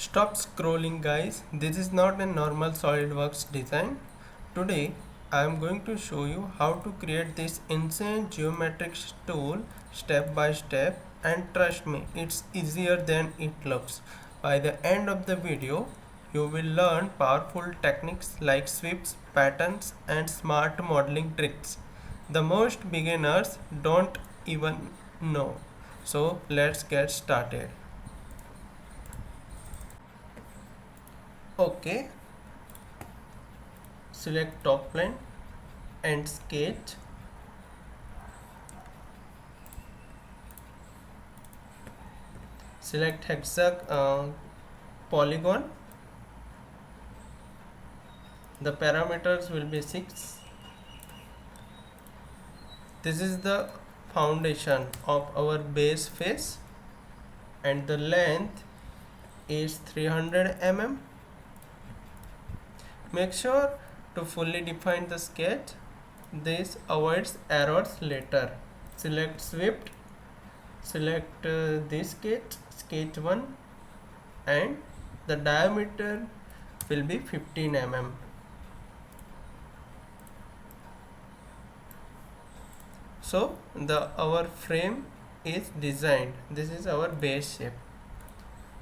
Stop scrolling guys, this is not a normal SolidWorks design. Today I am going to show you how to create this insane geometric stool step by step, and trust me, it's easier than it looks. By the end of the video, you will learn powerful techniques like sweeps, patterns and smart modeling tricks. The most beginners don't even know. So let's get started. Okay, select top plane and sketch. Select polygon. The parameters will be 6. This is the foundation of our base face and the length is 300 mm. Make sure to fully define the sketch. This avoids errors later. Select swept. Select this sketch 1, and the diameter will be 15 mm. So our frame is designed. This is our base shape.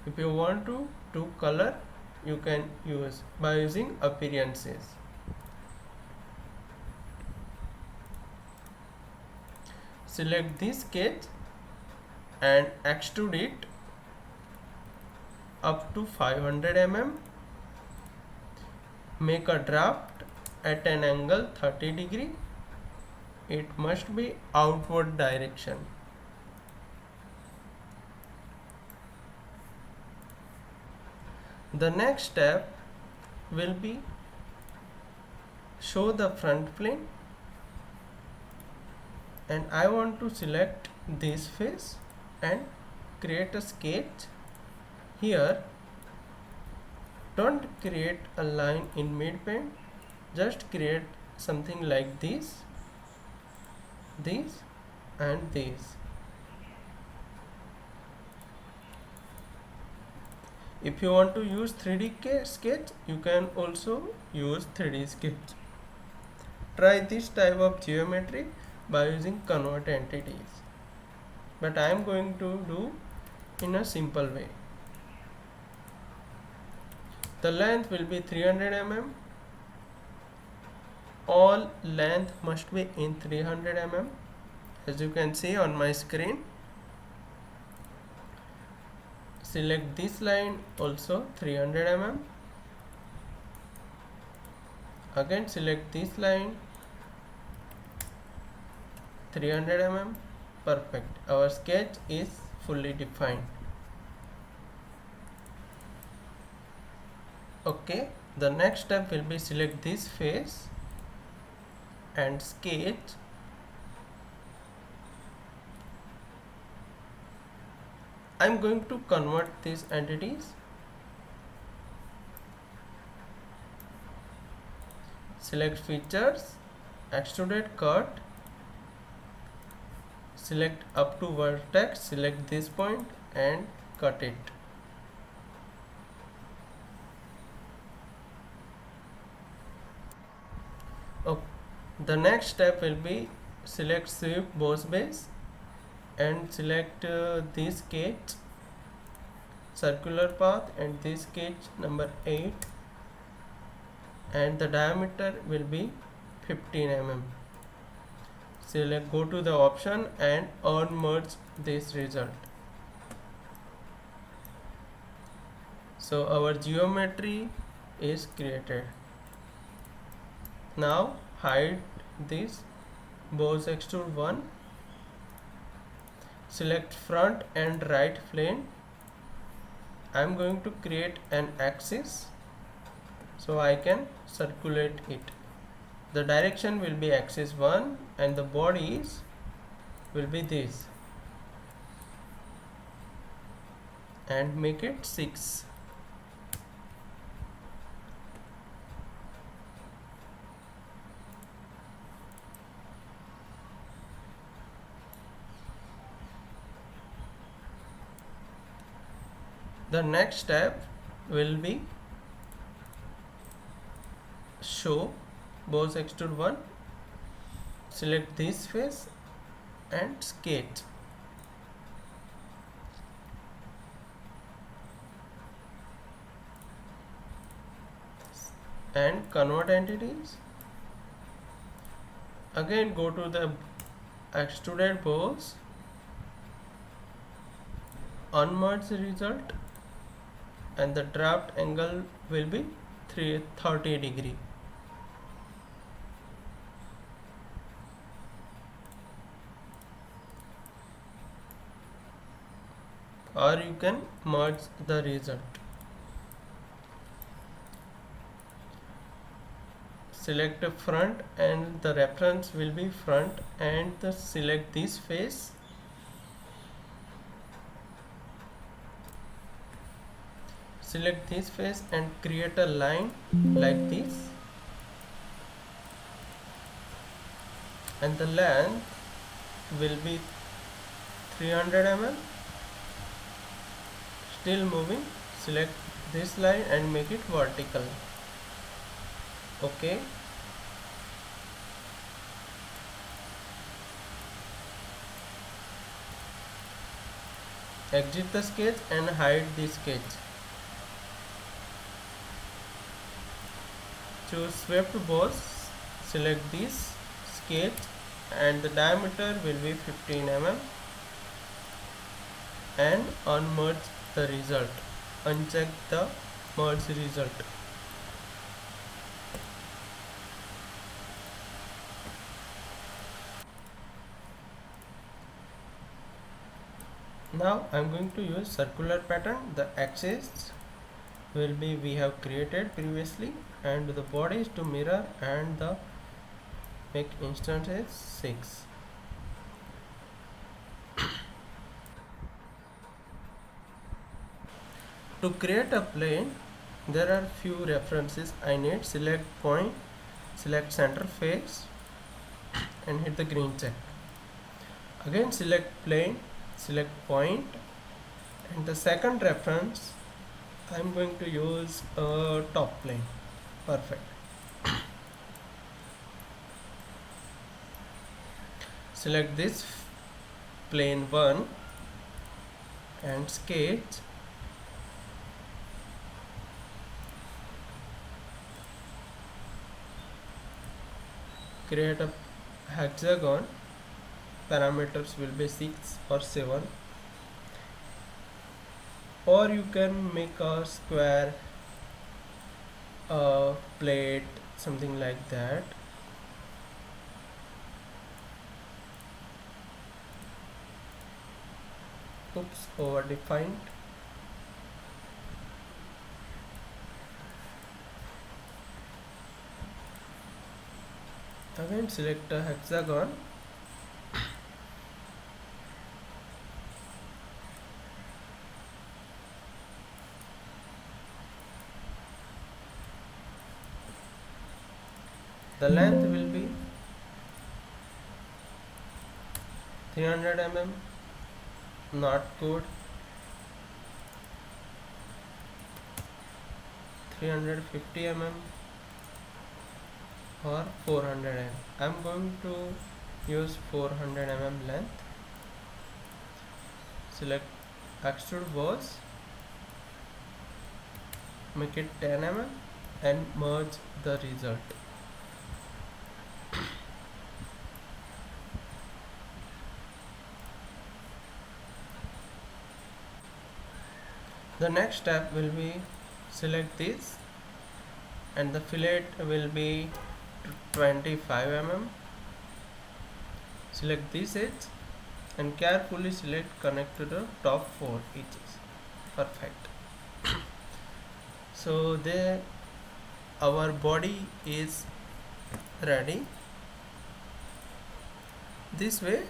If you want to do color, you can use by using appearances. Select this sketch and extrude it up to 500 mm. Make a draft at an angle 30 degree. It must be outward direction. The next step will be show the front plane, and I want to select this face and create a sketch. Here don't create a line in midpoint, just create something like this and this. If you want to use 3D sketch, you can also use 3D sketch. Try this type of geometry by using convert entities, but I am going to do in a simple way. The length will be 300 mm. All length must be in 300 mm, as you can see on my screen. Select this line also 300 mm. Again select this line 300 mm. Perfect. Our sketch is fully defined. Okay, the next step will be select this face and sketch. I am going to convert these entities. Select features, extruded cut, select up to vertex, select this point and cut it. Okay. The next step will be select sweep boss base and select this sketch circular path and this sketch number 8, and the diameter will be 15 mm. Select go to the option and unmerge this result. So our geometry is created. Now hide this boss extrude 1. Select front and right plane. I am going to create an axis so I can circulate it. The direction will be axis 1 and the bodies will be this, and make it 6. The next step will be show boss extrude 1. Select this face and sketch. And convert entities. Again go to the extruded boss, unmerge the result, and the draft angle will be 30 degree. Or you can merge the result. Select the front and the reference will be front, and select this face. Select this face and create a line like this, and the length will be 300 mm. Still moving, select this line and make it vertical. Okay. Exit the sketch and hide the sketch. Choose swept boss, select this sketch, and the diameter will be 15 mm, and unmerge the result. Uncheck the merge result. Now I am going to use circular pattern. The axis will be we have created previously, and the body is to mirror, and the make instance is 6. To create a plane, there are few references I need. Select point, select center face, and hit the green check. Again select plane, select point, and the second reference I am going to use a top plane. Perfect. Select this plane 1 and sketch. Create a hexagon. Parameters will be 6 or 7, or you can make a square, plate, something like that. Oops, over defined. Again select a hexagon. The length will be 300 mm, not good. 350 mm or 400 mm. I am going to use 400 mm length. Select extrude boss, make it 10 mm, and merge the result. The next step will be select this, and the fillet will be 25 mm. Select this edge and carefully select connect to the top 4 edges. Perfect. So there our body is ready. This way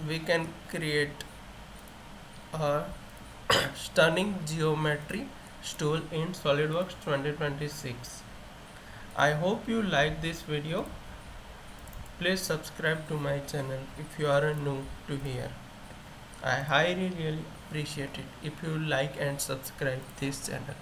we can create a stunning geometry stool in SolidWorks 2026. I hope you like this video. Please subscribe to my channel if you are new to here. I highly really appreciate it if you like and subscribe this channel.